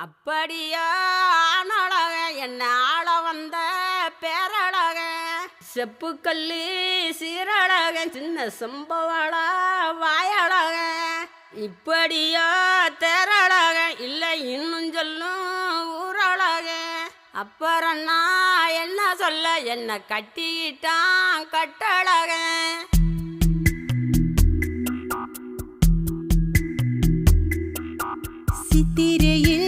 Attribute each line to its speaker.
Speaker 1: அப்படியா ஆனழக என்ன ஆள வந்த பேரழக செப்புக்கல்லி சீரழக சின்ன சம்பவள வாயழக இப்படியா தேரழக இல்லை இன்னும் சொல்லும் ஊரழக அப்புறம் நான் என்ன சொல்ல என்ன கட்டிக்கிட்டான் கட்டழக
Speaker 2: சித்திரையில்